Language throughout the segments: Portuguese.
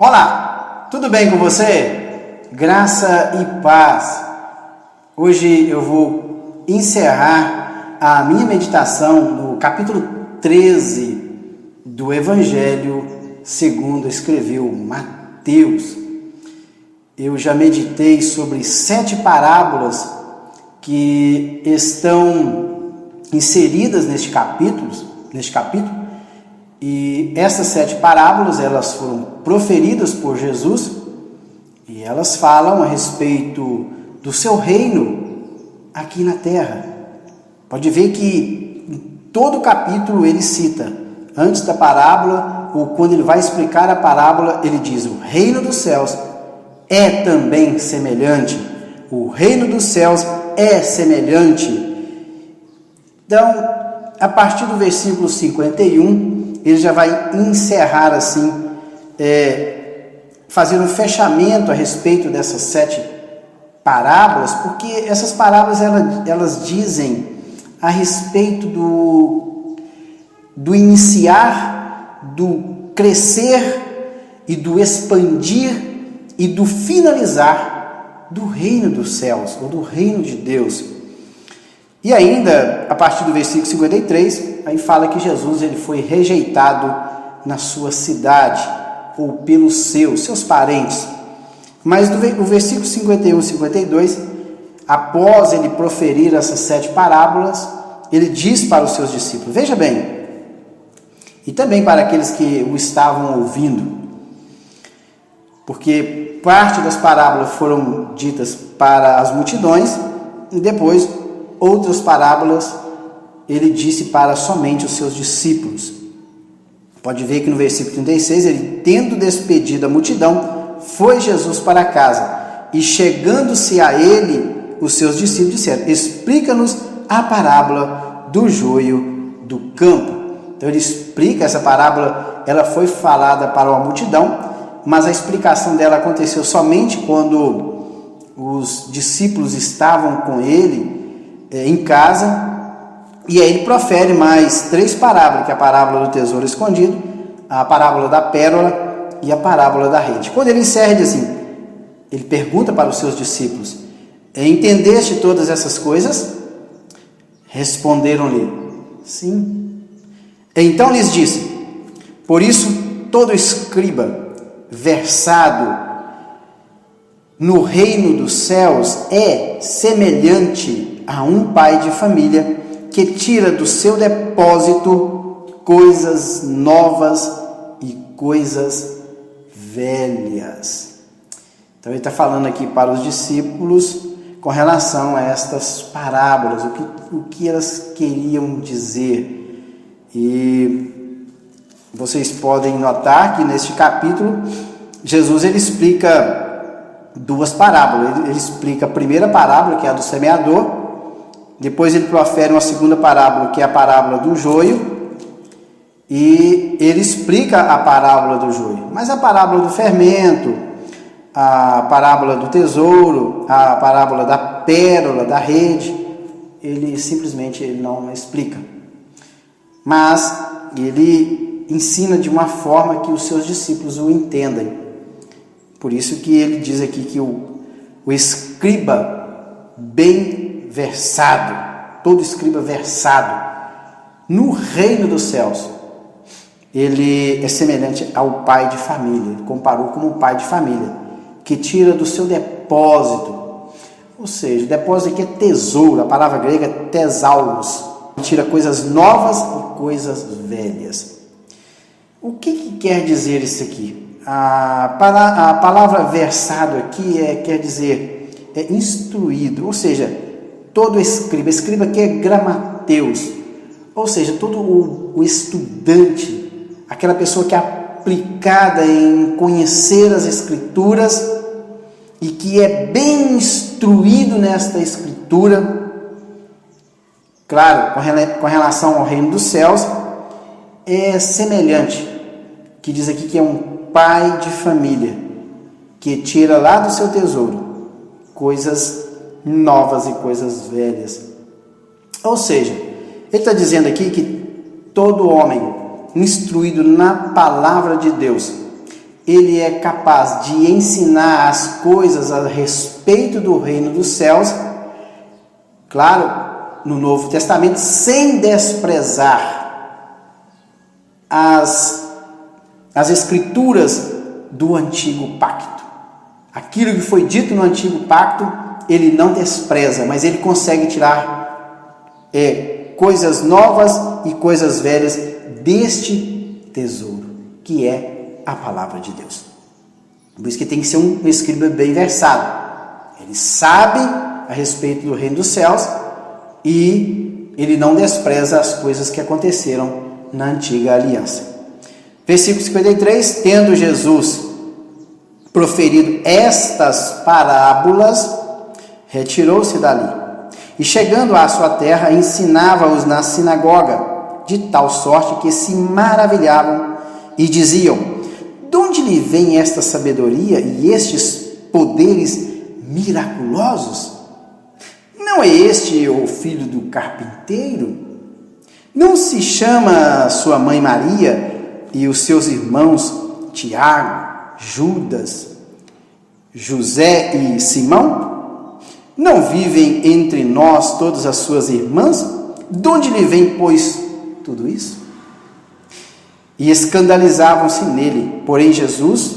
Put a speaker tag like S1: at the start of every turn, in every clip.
S1: Olá, tudo bem com você? Graça e paz. Hoje eu vou encerrar a minha meditação no capítulo 13 do Evangelho segundo escreveu Mateus. Eu já meditei sobre 7 parábolas que estão inseridas neste capítulo. E essas 7 parábolas, elas foram proferidas por Jesus e elas falam a respeito do seu reino aqui na terra. Pode ver que em todo o capítulo ele cita, antes da parábola, ou quando ele vai explicar a parábola, ele diz: o reino dos céus é também semelhante. O reino dos céus é semelhante. Então, a partir do versículo 51, ele já vai encerrar assim, fazer um fechamento a respeito dessas 7 parábolas, porque essas parábolas elas dizem a respeito do iniciar, do crescer e do expandir e do finalizar do reino dos céus, ou do reino de Deus. E ainda, a partir do versículo 53, aí fala que Jesus ele foi rejeitado na sua cidade, ou pelos seus parentes. Mas no versículo 51 e 52, após ele proferir essas 7 parábolas, ele diz para os seus discípulos, veja bem, e também para aqueles que o estavam ouvindo, porque parte das parábolas foram ditas para as multidões, e depois outras parábolas ele disse para somente os seus discípulos. Pode ver que no versículo 36, ele, tendo despedido a multidão, foi Jesus para casa, e chegando-se a ele, os seus discípulos disseram: explica-nos a parábola do joio do campo. Então ele explica essa parábola, ela foi falada para uma multidão, mas a explicação dela aconteceu somente quando os discípulos estavam com ele em casa. E aí ele profere mais 3 parábolas, que é a parábola do tesouro escondido, a parábola da pérola e a parábola da rede. Quando ele encerra, ele diz assim, ele pergunta para os seus discípulos: entendeste todas essas coisas? Responderam-lhe: sim. Então lhes disse: por isso todo escriba versado no reino dos céus é semelhante a um pai de família que tira do seu depósito coisas novas e coisas velhas. Então ele está falando aqui para os discípulos com relação a estas parábolas, o que elas queriam dizer. E vocês podem notar que neste capítulo Jesus ele explica 2 parábolas. Ele explica a primeira parábola, que é a do semeador. Depois ele profere uma segunda parábola, que é a parábola do joio, e ele explica a parábola do joio. Mas a parábola do fermento, a parábola do tesouro, a parábola da pérola, da rede, ele simplesmente não explica. Mas ele ensina de uma forma que os seus discípulos o entendem. Por isso que ele diz aqui que o escriba bem versado, todo escriba versado no reino dos céus, ele é semelhante ao pai de família. Ele comparou como um pai de família que tira do seu depósito, ou seja, o depósito aqui é tesouro, a palavra grega é tesauros, tira coisas novas e coisas velhas. O que quer dizer isso aqui? A palavra versado aqui quer dizer instruído, ou seja, todo escriba que é gramateus, ou seja, todo o estudante, aquela pessoa que é aplicada em conhecer as escrituras e que é bem instruído nesta escritura, claro, com relação ao reino dos céus, é semelhante, que diz aqui que é um pai de família, que tira lá do seu tesouro coisas novas e coisas velhas. Ou seja, ele está dizendo aqui que todo homem instruído na palavra de Deus, ele é capaz de ensinar as coisas a respeito do reino dos céus, claro, no Novo Testamento, sem desprezar as escrituras do Antigo Pacto. Aquilo que foi dito no Antigo Pacto, ele não despreza, mas ele consegue tirar coisas novas e coisas velhas deste tesouro, que é a palavra de Deus. Por isso que tem que ser um escriba bem versado. Ele sabe a respeito do reino dos céus e ele não despreza as coisas que aconteceram na antiga aliança. Versículo 53, tendo Jesus proferido estas parábolas, retirou-se dali. E chegando à sua terra, ensinava-os na sinagoga, de tal sorte que se maravilhavam e diziam: de onde lhe vem esta sabedoria e estes poderes miraculosos? Não é este o filho do carpinteiro? Não se chama sua mãe Maria e os seus irmãos Tiago, Judas, José e Simão? Não vivem entre nós todas as suas irmãs? De onde lhe vem, pois, tudo isso? E escandalizavam-se nele. Porém Jesus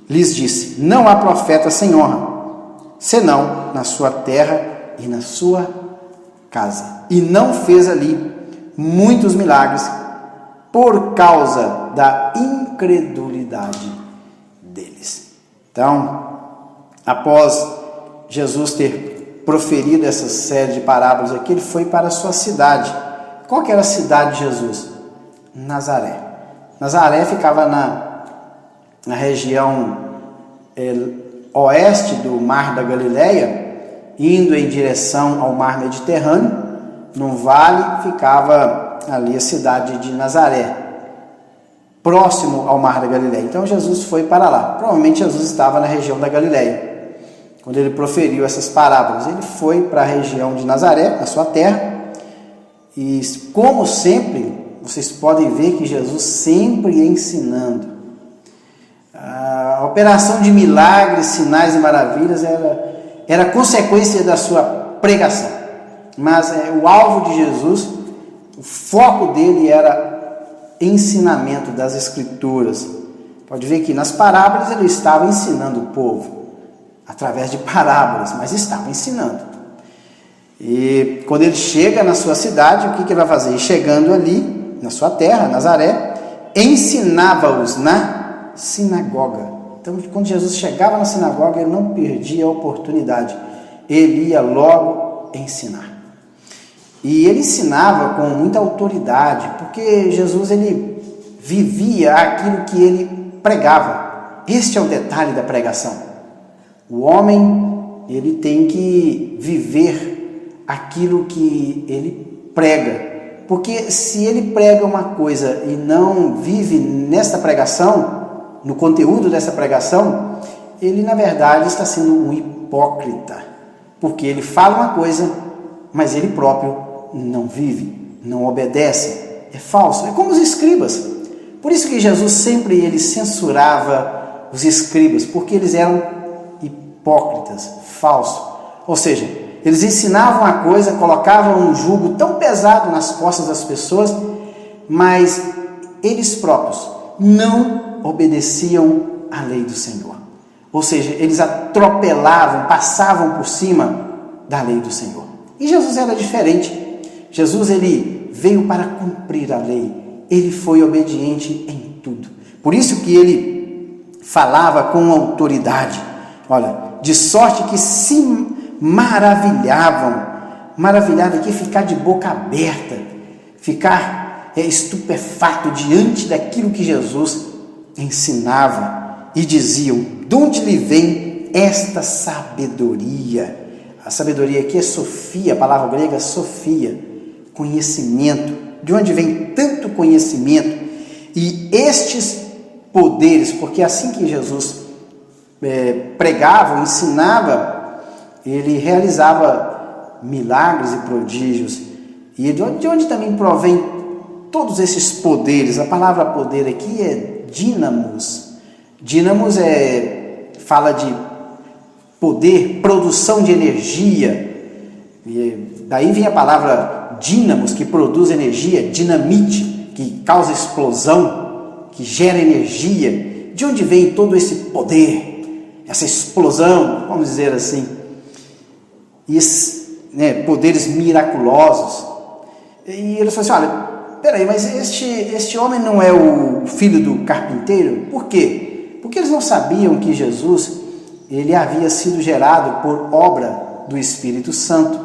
S1: lhes disse: não há profeta sem honra, senão na sua terra e na sua casa. E não fez ali muitos milagres por causa da incredulidade deles. Então, após Jesus ter proferido essa série de parábolas aqui, ele foi para a sua cidade. Qual que era a cidade de Jesus? Nazaré. Nazaré ficava na região oeste do Mar da Galileia, indo em direção ao Mar Mediterrâneo. No vale ficava ali a cidade de Nazaré, próximo ao Mar da Galileia. Então Jesus foi para lá. Provavelmente Jesus estava na região da Galileia quando ele proferiu essas parábolas. Ele foi para a região de Nazaré, na sua terra, e como sempre, vocês podem ver que Jesus sempre ia ensinando. A operação de milagres, sinais e maravilhas era consequência da sua pregação. Mas o alvo de Jesus, o foco dele era ensinamento das Escrituras. Pode ver que nas parábolas ele estava ensinando o povo, através de parábolas, mas estava ensinando. E quando ele chega na sua cidade, o que ele vai fazer? Chegando ali, na sua terra, Nazaré, ensinava-os na sinagoga. Então, quando Jesus chegava na sinagoga, ele não perdia a oportunidade. Ele ia logo ensinar. E ele ensinava com muita autoridade, porque Jesus ele vivia aquilo que ele pregava. Este é o detalhe da pregação. O homem, ele tem que viver aquilo que ele prega. Porque se ele prega uma coisa e não vive nesta pregação, no conteúdo dessa pregação, ele na verdade está sendo um hipócrita. Porque ele fala uma coisa, mas ele próprio não vive, não obedece. É falso, é como os escribas. Por isso que Jesus sempre ele censurava os escribas, porque eles eram hipócritas, falsos. Ou seja, eles ensinavam uma coisa, colocavam um jugo tão pesado nas costas das pessoas, mas eles próprios não obedeciam à lei do Senhor. Ou seja, eles atropelavam, passavam por cima da lei do Senhor. E Jesus era diferente. Jesus ele veio para cumprir a lei. Ele foi obediente em tudo. Por isso que ele falava com autoridade. Olha, de sorte que se maravilhavam. Maravilhado aqui, ficar de boca aberta, ficar estupefato diante daquilo que Jesus ensinava. E diziam: de onde lhe vem esta sabedoria? A sabedoria aqui é Sofia, a palavra grega é Sofia, conhecimento. De onde vem tanto conhecimento? E estes poderes, porque assim que Jesus pregava, ensinava, ele realizava milagres e prodígios. E de onde também provém todos esses poderes? A palavra poder aqui é dínamos, Dínamos fala de poder, produção de energia. E daí vem a palavra dínamos, que produz energia, dinamite, que causa explosão, que gera energia. De onde vem todo esse poder, essa explosão, vamos dizer assim? Poderes miraculosos. E ele falou assim: olha, peraí, mas este homem não é o filho do carpinteiro? Por quê? Porque eles não sabiam que Jesus, ele havia sido gerado por obra do Espírito Santo.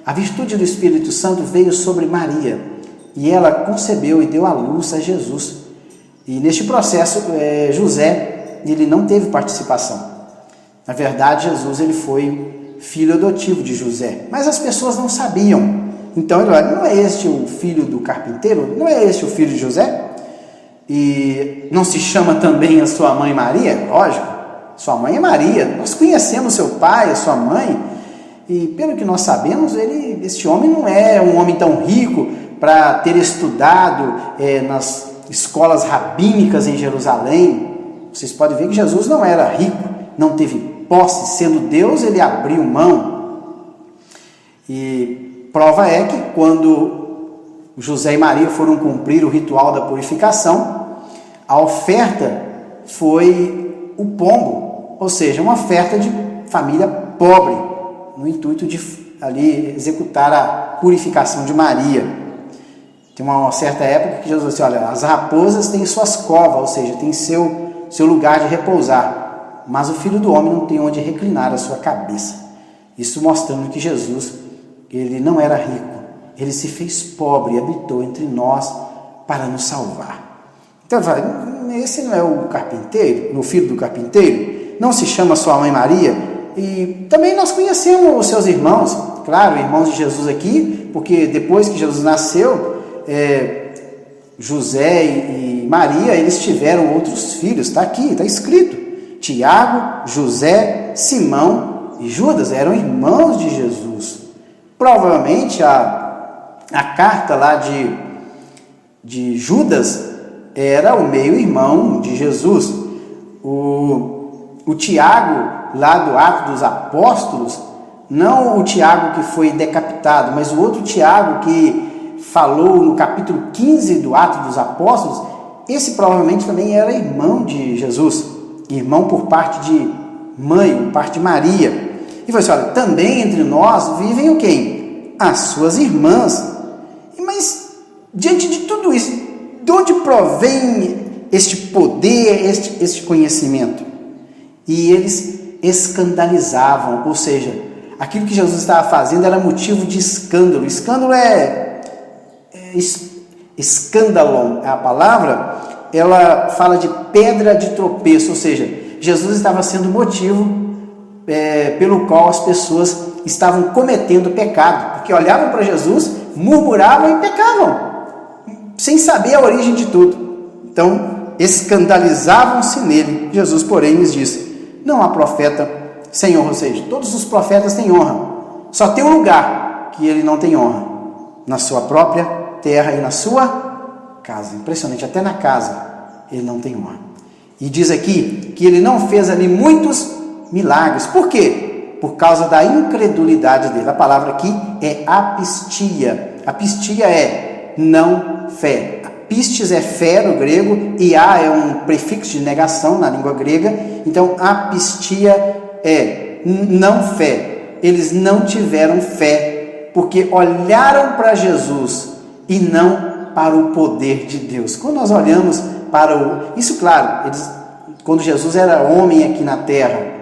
S1: A virtude do Espírito Santo veio sobre Maria e ela concebeu e deu à luz a Jesus. E neste processo, José, ele não teve participação. Na verdade, Jesus, ele foi filho adotivo de José, mas as pessoas não sabiam. Então ele olha: não é este o filho do carpinteiro? Não é este o filho de José? E não se chama também a sua mãe Maria? Lógico, sua mãe é Maria. Nós conhecemos seu pai, a sua mãe, e pelo que nós sabemos, este homem não é um homem tão rico para ter estudado nas escolas rabínicas em Jerusalém. Vocês podem ver que Jesus não era rico, não teve posse. Sendo Deus, ele abriu mão. E prova é que quando José e Maria foram cumprir o ritual da purificação, a oferta foi o pombo, ou seja, uma oferta de família pobre, no intuito de ali executar a purificação de Maria. Tem uma certa época que Jesus disse: olha, as raposas têm suas covas, ou seja, tem seu lugar de repousar, mas o Filho do Homem não tem onde reclinar a sua cabeça. Isso mostrando que Jesus, ele não era rico, ele se fez pobre e habitou entre nós para nos salvar. Então, esse não é o carpinteiro, o filho do carpinteiro? Não se chama sua mãe Maria? E também nós conhecemos os seus irmãos, claro, irmãos de Jesus aqui, porque depois que Jesus nasceu, José e Maria, eles tiveram outros filhos, está aqui, está escrito: Tiago, José, Simão e Judas eram irmãos de Jesus. Provavelmente a carta lá de Judas era o meio-irmão de Jesus. O Tiago, lá do Atos dos Apóstolos, não o Tiago que foi decapitado, mas o outro Tiago que falou no capítulo 15 do Atos dos Apóstolos, esse provavelmente também era irmão de Jesus, irmão por parte de mãe, por parte de Maria. E falou assim: olha, também entre nós vivem o quem? As suas irmãs. Mas, diante de tudo isso, de onde provém este poder, este conhecimento? E eles escandalizavam, ou seja, aquilo que Jesus estava fazendo era motivo de escândalo. Escândalo escândalo, a palavra, ela fala de pedra de tropeço, ou seja, Jesus estava sendo motivo pelo qual as pessoas estavam cometendo pecado, porque olhavam para Jesus, murmuravam e pecavam, sem saber a origem de tudo. Então, escandalizavam-se nele. Jesus, porém, lhes disse: não há profeta sem honra, ou seja, todos os profetas têm honra, só tem um lugar que ele não tem honra: na sua própria terra e na sua casa. Impressionante, até na casa ele não tem honra. E diz aqui que ele não fez ali muitos milagres. Por quê? Por causa da incredulidade dele. A palavra aqui é apistia. Apistia é não fé. Pistes é fé no grego, e a é um prefixo de negação na língua grega. Então, apistia é não fé. Eles não tiveram fé, porque olharam para Jesus e não para o poder de Deus. Quando nós olhamos para isso, claro, quando Jesus era homem aqui na terra,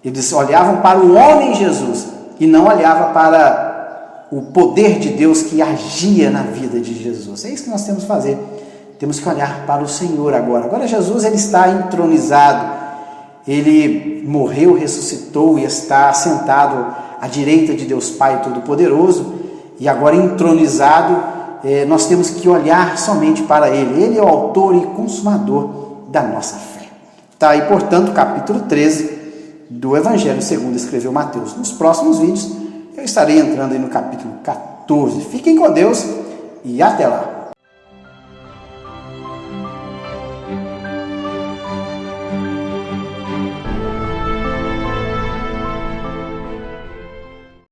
S1: eles olhavam para o homem Jesus e não olhavam para o poder de Deus que agia na vida de Jesus. É isso que nós temos que fazer. Temos que olhar para o Senhor agora. Agora Jesus, ele está entronizado. Ele morreu, ressuscitou e está sentado à direita de Deus Pai Todo-Poderoso. E agora entronizado, nós temos que olhar somente para Ele. Ele é o autor e consumador da nossa fé. Está aí, portanto, capítulo 13 do Evangelho segundo escreveu Mateus. Nos próximos vídeos eu estarei entrando aí no capítulo 14. Fiquem com Deus e até lá.